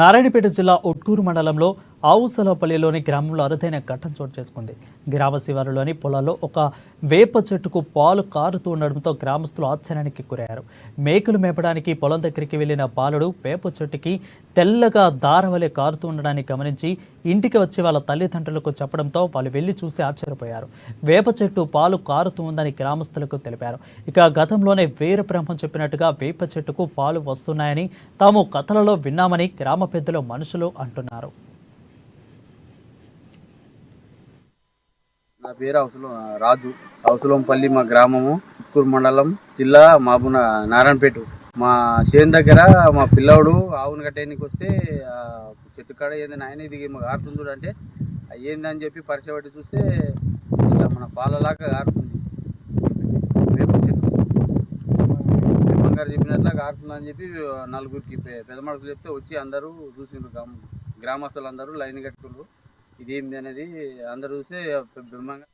నారాయణపేట జిల్లా ఒట్కూరు మండలంలో ఆవుసలపల్లిలోని గ్రామంలో అరుదైన ఘటన చోటు చేసుకుంది. గ్రామ శివారులోని పొలాల్లో ఒక వేప చెట్టుకు పాలు కారుతూ ఉండడంతో గ్రామస్తులు ఆశ్చర్యానికి గురయ్యారు. మేకలు మేపడానికి పొలం దగ్గరికి వెళ్లిన బాలుడు వేప చెట్టుకి తెల్లగా దారవలే కారుతూ ఉండడాన్ని గమనించి ఇంటికి వచ్చి వాళ్ళ తల్లిదండ్రులకు చెప్పడంతో వాళ్ళు వెళ్లి చూసి ఆశ్చర్యపోయారు. వేప చెట్టు పాలు కారుతూ ఉందని గ్రామస్తులకు తెలిపారు. ఇక గతంలోనే వీరబ్రహ్మం చెప్పినట్టుగా వేప చెట్టుకు పాలు వస్తున్నాయని తాము కథలలో విన్నామని గ్రామ పెద్దలు మనుషులు అంటున్నారు. నా పేరు రాజు. అవసలంపల్లి మా గ్రామము, ఉట్కూరు మండలం, జిల్లా మాబున నారాయణపేట. మా చేను దగ్గర మా పిల్లవాడు ఆవును కట్టేయడానికి వస్తే చెట్టు కాడ ఏంది నాయన ఇది ఆరుతుంది అంటే ఏందని చెప్పి పరిచయ పట్టి చూస్తే ఇలా మన పాలలాగా ఆరుతుంది. వేప చెట్టు గారు చెప్పినట్లా ఆరుతుందని చెప్పి నలుగురికి పెద్ద మనుషులు చెప్తే వచ్చి అందరూ చూసిండ్రు. గ్రామస్తులు అందరూ లైన్ కట్టుకుండ్రు. ఇదేంది అనేది అందరూ చూస్తే బ్రహ్మంగా